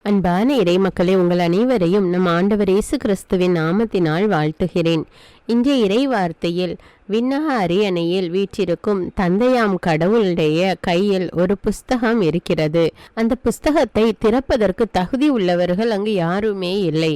அன்பான இறைமக்களே, உங்கள் அனைவரையும் நம் ஆண்டவர் இயேசு கிறிஸ்துவின் நாமத்தினால் வாழ்த்துகிறேன். இன்றைய இறை வார்த்தையில் விண்ணக அரியணையில் வீற்றிருக்கும் தந்தையாம் கடவுளுடைய கையில் ஒரு புஸ்தகம் இருக்கிறது. அந்த புஸ்தகத்தை திறப்பதற்கு தகுதி உள்ளவர்கள் அங்கு யாருமே இல்லை.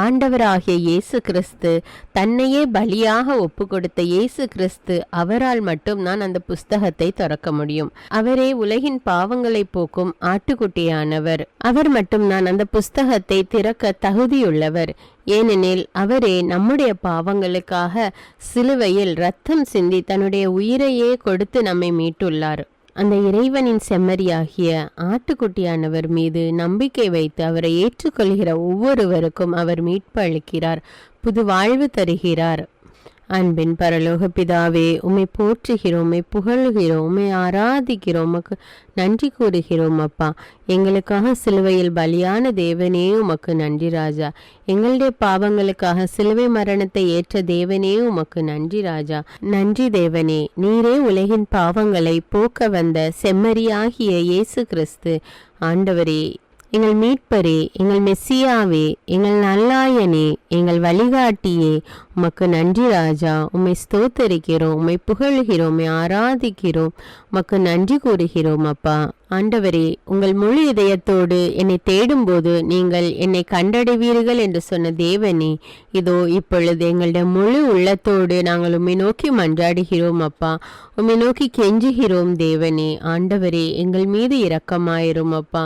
ஆண்டவராகிய இயேசு கிறிஸ்து, தன்னையே பலியாக ஒப்பு கொடுத்த இயேசு கிறிஸ்து, அவரால் மட்டும் நான் அந்த புஸ்தகத்தை திறக்க முடியும். அவரே உலகின் பாவங்களை போக்கும் ஆட்டுக்குட்டியானவர். அவர் மட்டும் நான் அந்த புஸ்தகத்தை திறக்க தகுதியுள்ளவர். ஏனெனில் அவரே நம்முடைய பாவங்களுக்காக சிலுவையில் இரத்தம் சிந்தி தன்னுடைய உயிரையே கொடுத்து நம்மை மீட்டுள்ளார். அந்த இறைவனின் செம்மறியாகிய ஆட்டுக்குட்டியானவர் மீது நம்பிக்கை வைத்து அவரை ஏற்றுக்கொள்கிற ஒவ்வொருவருக்கும் அவர் மீட்பு அளிக்கிறார், புது வாழ்வு தருகிறார். அன்பின் பரலோக பிதாவே, உம்மை போற்றுகிறோம், உம்மை புகழ்கிறோம், உம்மை ஆராதிக்கிறோம், உமக்கு நன்றி கூறுகிறோம் அப்பா. எங்களுக்காக சிலுவையில் பலியான தேவனே உமக்கு நன்றி ராஜா. எங்களுடைய பாவங்களுக்காக சிலுவை மரணத்தை ஏற்ற தேவனே உமக்கு நன்றி ராஜா. நன்றி தேவனே, நீரே உலகின் பாவங்களை போக்க வந்த செம்மறியாகிய இயேசு கிறிஸ்து ஆண்டவரே, எங்கள் மீட்பரே, எங்கள் மெஸ்ஸியாவே, எங்கள் நல்லாயனே, எங்கள் வழிகாட்டியே, உமக்கு நன்றி ராஜா. உம்மை ஸ்தோத்தரிக்கிறோம், உம்மை புகழ்கிறோம், உம்மை ஆராதிக்கிறோம், உமக்கு நன்றி கூறுகிறோம் அப்பா. ஆண்டவரே, உங்கள் முழு இதயத்தோடு என்னை தேடும்போது நீங்கள் என்னை கண்டடைவீர்கள் என்று சொன்ன தேவனே, இதோ இப்பொழுது எங்களுடைய முழு உள்ளத்தோடு நாங்கள் உம்மை நோக்கி மன்றாடுகிறோம் அப்பா. உம்மை நோக்கி கெஞ்சுகிறோம் தேவனே. ஆண்டவரே, எங்கள் மீது இரக்கமாயிரும் அப்பா.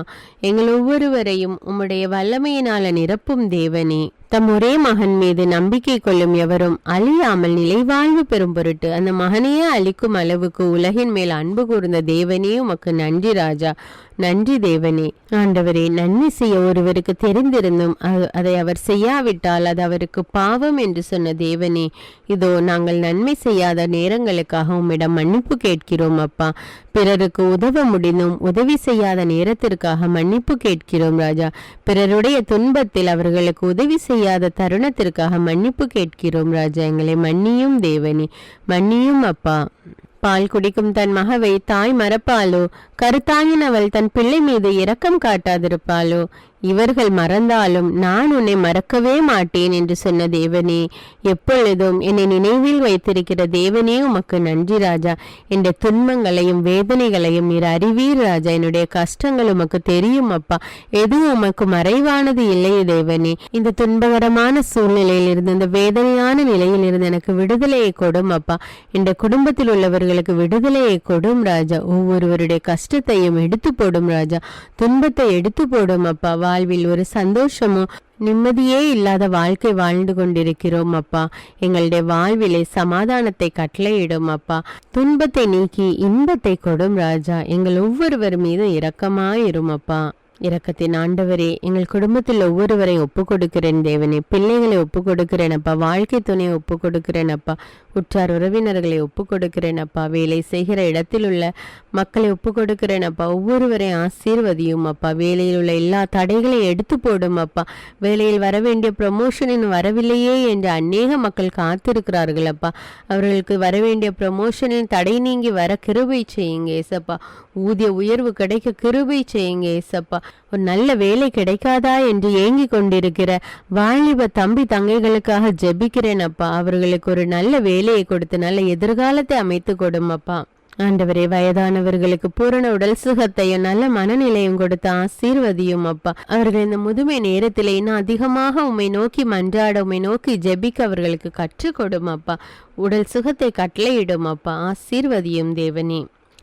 எங்கள் ஒவ்வொருவரையும் உம்முடைய வல்லமையினால நிரப்பும் தேவனே. தம் ஒரே மகன் மீது நம்பிக்கை கொள்ளும் எவரும் அழியாமல் நிலைவாழ்வு பெறும் பொருட்டு அந்த மகனையே அளிக்கும் அளவுக்கு உலகின் மேல் அன்பு கூர்ந்த தேவனே உமக்கு நன்றி ராஜா. நன்றி தேவனே. ஆண்டவரே, நன்மை செய்ய ஒருவருக்கு தெரிந்திருந்தும் அதை அவர் செய்யாவிட்டால் அது அவருக்கு பாவம் என்று சொன்ன தேவனே, இதோ நாங்கள் நன்மை செய்யாத நேரங்களுக்காக உம்மிடம் மன்னிப்பு கேட்கிறோம் அப்பா. பிறருக்கு உதவ முடிந்தும் உதவி செய்யாத நேரத்திற்காக மன்னிப்பு கேட்கிறோம் ராஜா. பிறருடைய துன்பத்தில் அவர்களுக்கு உதவி செய்யாத தருணத்திற்காக மன்னிப்பு கேட்கிறோம் ராஜா. எங்களை மன்னியும் தேவனே, மன்னியும் அப்பா. பால் குடிக்கும் தன் மகவை தாய் மறப்பாளோ? கருத்தாயினவள் தன் பிள்ளை மீது இரக்கம் காட்டாதிருப்பாளோ? இவர்கள் மறந்தாலும் நான் உன்னை மறக்கவே மாட்டேன் என்று சொன்ன தேவனே, எப்பொழுதும் என்னை நினைவில் வைத்திருக்கிற தேவனே உமக்கு நன்றி ராஜா. என் துன்பங்களையும் வேதனைகளையும் நீர் அறிவீர் ராஜா. என்னுடைய கஷ்டங்கள் உமக்கு தெரியும் அப்பா. எதுவும் உமக்கு மறைவானது இல்லை தேவனே. இந்த துன்பகரமான சூழ்நிலையில் இருந்து, இந்த வேதனையான நிலையில் இருந்து எனக்கு விடுதலையை கொடும் அப்பா. என் குடும்பத்தில் உள்ளவர்களுக்கு விடுதலையை கொடும் ராஜா. ஒவ்வொருவருடைய கஷ்டத்தையும் எடுத்து போடும் ராஜா. துன்பத்தை எடுத்து போடும் அப்பா. வாழ்வில் ஒரு சந்தோஷமும் நிம்மதியே இல்லாத வாழ்க்கை வாழ்ந்து கொண்டிருக்கிறோம் அப்பா. எங்களுடைய வாழ்விலே சமாதானத்தை கட்டளையிடும் அப்பா. துன்பத்தை நீக்கி இன்பத்தை கொடும் ராஜா. எங்கள் ஒவ்வொருவர் மீது இரக்கமாயிரும் அப்பா. இரக்கத்தின் ஆண்டவரே, எங்கள் குடும்பத்தில் ஒவ்வொருவரையும் ஒப்பு கொடுக்கிறேன் தேவனே. பிள்ளைகளை ஒப்பு கொடுக்கிறேன் அப்பா. வாழ்க்கை துணையை ஒப்பு கொடுக்கிறேன் அப்பா. உற்றார் உறவினர்களை ஒப்பு கொடுக்கிறேன் அப்பா. வேலை செய்கிற இடத்தில் உள்ள மக்களை ஒப்பு கொடுக்கிறேன் அப்பா. ஒவ்வொருவரையும் ஆசீர்வதியும் அப்பா. வேலையில் உள்ள எல்லா தடைகளையும் எடுத்து போடும் அப்பா. வேலையில் வர வேண்டிய ப்ரமோஷனின் வரவில்லையே என்று அநேக மக்கள் காத்திருக்கிறார்கள் அப்பா. அவர்களுக்கு வர வேண்டிய ப்ரமோஷனின் தடை நீங்கி வர கிருபை செய்யுங்க ஏசப்பா. ஊதிய உயர்வு கிடைக்க கிருபை செய்யுங்க ஏசப்பா. ஒரு நல்ல வேலை கிடைக்காதா என்று ஏங்கி கொண்டிருக்கிற வாலிப தம்பி தங்கைகளுக்காக ஜெபிக்கிறேன் அப்பா. அவர்களுக்கு ஒரு நல்ல வேலையை கொடுத்து நல்ல எதிர்காலத்தை அமைத்து கொடும் அப்பா. ஆண்டவரே, வயதானவர்களுக்கு பூரண உடல் சுகத்தையும் நல்ல மனநிலையும் கொடுத்து ஆசீர்வதியும் அப்பா. அவர்கள் இந்த முதுமை நேரத்தில் இன்னும் அதிகமாக உம்மை நோக்கி மன்றாட, உம்மை நோக்கி ஜெபிக்க அவர்களுக்கு கற்றுக் கொடும் அப்பா. உடல் சுகத்தை கட்டளையிடும் அப்பா. ஆசீர்வதியும் தேவனே.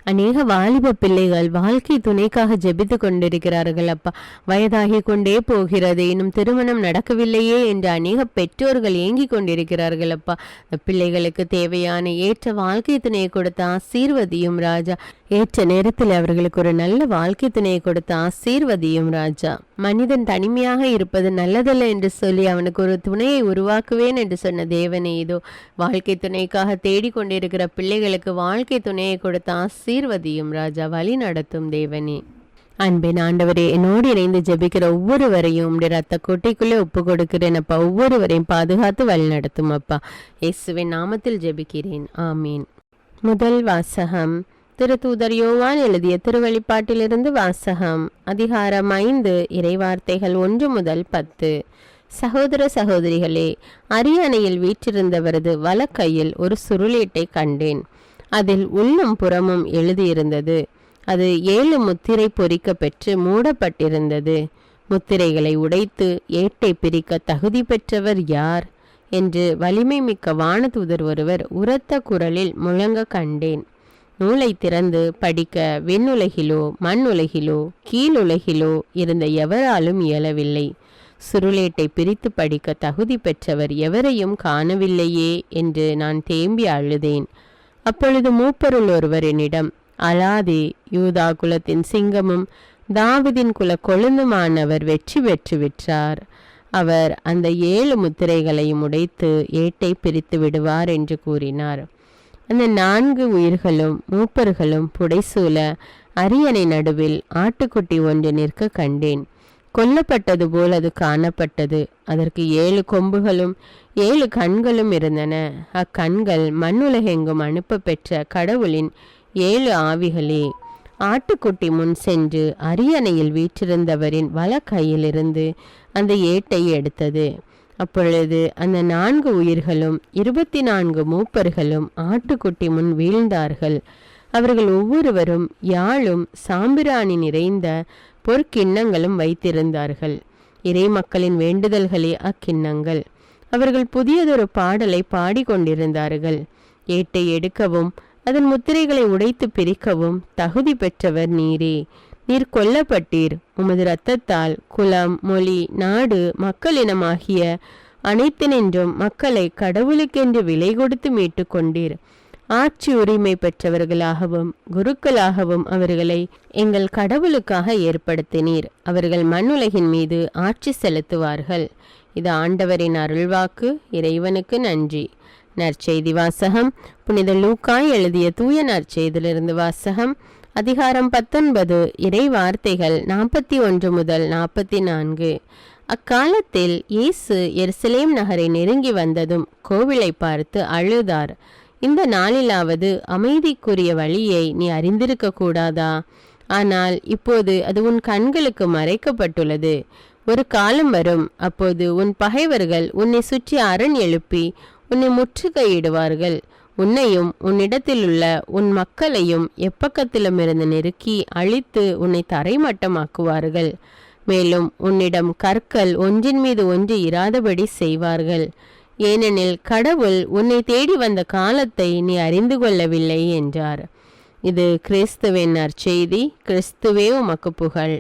அநேக வாலிப பிள்ளைகள் வாழ்க்கை துணைக்காக ஜெபித்து கொண்டிருக்கிறார்கள் அப்பா. வயதாகி கொண்டே போகிறது, இன்னும் திருமணம் நடக்கவில்லையே என்று அநேக பெற்றோர்கள் ஏங்கி கொண்டிருக்கிறார்கள் அப்பா. பிள்ளைகளுக்கு தேவையான ஏற்ற வாழ்க்கை துணையை கொடுத்து ஆசீர்வதியும் ராஜா. ஏற்ற நேரத்தில் அவர்களுக்கு ஒரு நல்ல வாழ்க்கை துணையை கொடுத்து ஆசீர்வதியும் ராஜா. மனிதன் தனிமையாக இருப்பது நல்லதல்ல என்று சொல்லி அவனுக்கு ஒரு துணையை உருவாக்குவேன் என்று சொன்ன தேவனே, இதோ வாழ்க்கை துணைக்காக தேடிக்கொண்டிருக்கிற பிள்ளைகளுக்கு வாழ்க்கை துணையை கொடுத்து ஆசீர்வதியும் ராஜா. வழி நடத்தும் தேவனே. அன்பின் ஆண்டவரே, என்னோடு இணைந்து ஜெபிக்கிற ஒவ்வொருவரையும் உம்முடைய ரத்த கோட்டைக்குள்ளே ஒப்பு கொடுக்கிறேன் அப்பா. ஒவ்வொருவரையும் பாதுகாத்து வழி நடத்தும் அப்பா. இயேசுவின் நாமத்தில் ஜெபிக்கிறேன், ஆமீன். முதல் வாசகம். திருத்தூதர் யோவான் எழுதிய திருவெளிப்பாட்டிலிருந்து வாசகம். அதிகாரம் 5, இறைவார்த்தைகள் 1 முதல் 10. சகோதர சகோதரிகளே, அரியணையில் வீற்றிருந்தவரது வலக்கையில் ஒரு சுருளீட்டை கண்டேன். அதில் உள்ளும் புறமும் எழுதியிருந்தது. அது 7 முத்திரை பொறிக்க பெற்று மூடப்பட்டிருந்தது. முத்திரைகளை உடைத்து ஏட்டை பிரிக்க தகுதி பெற்றவர் யார் என்று வலிமை மிக்க வானதூதர் ஒருவர் உரத்த குரலில் முழங்க கண்டேன். நூலை திறந்து படிக்க விண்ணுலகிலோ மண்ணுலகிலோ கீழுலகிலோ இருந்த எவராலும் இயலவில்லை. சுருளேட்டை பிரித்து படிக்க தகுதி பெற்றவர் எவரையும் காணவில்லையே என்று நான் தேம்பி அழுதேன். அப்பொழுது மூப்பருள் ஒருவர் என்னிடம், அழாதே, யூதா குலத்தின் சிங்கமும் தாவிதின் குல கொழுந்துமானவர் வெற்றி பெற்று விட்டார். அவர் அந்த 7 முத்திரைகளையும் உடைத்து ஏட்டை பிரித்து விடுவார் என்று கூறினார். அந்த 4 உயிர்களும் மூப்பர்களும் புடைசூல அரியணை நடுவில் ஆட்டுக்குட்டி ஒன்று நிற்க கண்டேன். கொல்லப்பட்டது போல் அது காணப்பட்டது. அதற்கு 7 கொம்புகளும் 7 கண்களும் இருந்தன. அக்கண்கள் மண்ணுலகெங்கும் அனுப்ப பெற்ற கடவுளின் 7 ஆவிகளே. ஆட்டுக்குட்டி முன் சென்று அரியணையில் வீற்றிருந்தவரின் வல கையிலிருந்து அந்த ஏட்டை எடுத்தது. அப்பொழுது அந்த 4 உயிர்களும் 24 மூப்பர்களும் ஆட்டுக்குட்டி முன் வீழ்ந்தார்கள். அவர்கள் ஒவ்வொருவரும் யாழும் சாம்பிராணி நிறைந்த பொற்கிண்ணங்களும் வைத்திருந்தார்கள். இறை மக்களின் வேண்டுதல்களே அக்கிண்ணங்கள். அவர்கள் புதியதொரு பாடலை பாடிக்கொண்டிருந்தார்கள். ஏட்டை எடுக்கவும் அதன் முத்திரைகளை உடைத்து பிரிக்கவும் தகுதி பெற்றவர் நீரே. நீர் கொல்லப்பட்டீர். உமது இரத்தத்தால் குலம், மொழி, நாடு, மக்களினமாகிய அனைத்தினின்றும் மக்களை கடவுளுக்கென்று விலை கொடுத்து மீட்டு கொண்டீர். ஆட்சி உரிமை பெற்றவர்களாகவும் குருக்களாகவும் அவர்களை எங்கள் கடவுளுக்காக ஏற்படுத்தினீர். அவர்கள் மண்ணுலகின் மீது ஆட்சி செலுத்துவார்கள். இது ஆண்டவரின் அருள்வாக்கு. இறைவனுக்கு நன்றி. நற்செய்தி வாசகம். புனித லூக்கா எழுதிய தூய நற்செய்தியிலிருந்து வாசகம். அதிகாரம் 19, இறை வார்த்தைகள் 41 முதல் 44. அக்காலத்தில் இயேசு எருசலேம் நகரை நெருங்கி வந்ததும் கோவிலை பார்த்து அழுதார். இந்த நாளிலாவது அமைதிக்குரிய வழியை நீ அறிந்திருக்க கூடாதா? ஆனால் இப்போது அது உன் கண்களுக்கு மறைக்கப்பட்டுள்ளது. ஒரு காலம் வரும், அப்போது உன் பகைவர்கள் உன்னை சுற்றி அரண் எழுப்பி உன்னை முற்றுகையிடுவார்கள். உன்னையும் உன்னிடத்திலுள்ள உன் மக்களையும் எப்பக்கத்திலும் இருந்து நெருக்கி அழித்து உன்னை தரைமட்டமாக்குவார்கள். மேலும் உன்னிடம் கற்கள் ஒன்றின் மீது ஒன்று இராதபடி செய்வார்கள். ஏனெனில் கடவுள் உன்னை தேடி வந்த காலத்தை நீ அறிந்து கொள்ளவில்லை என்றார். இது கிறிஸ்துவின் நற்செய்தி. கிறிஸ்துவே உமக்கு புகழ்.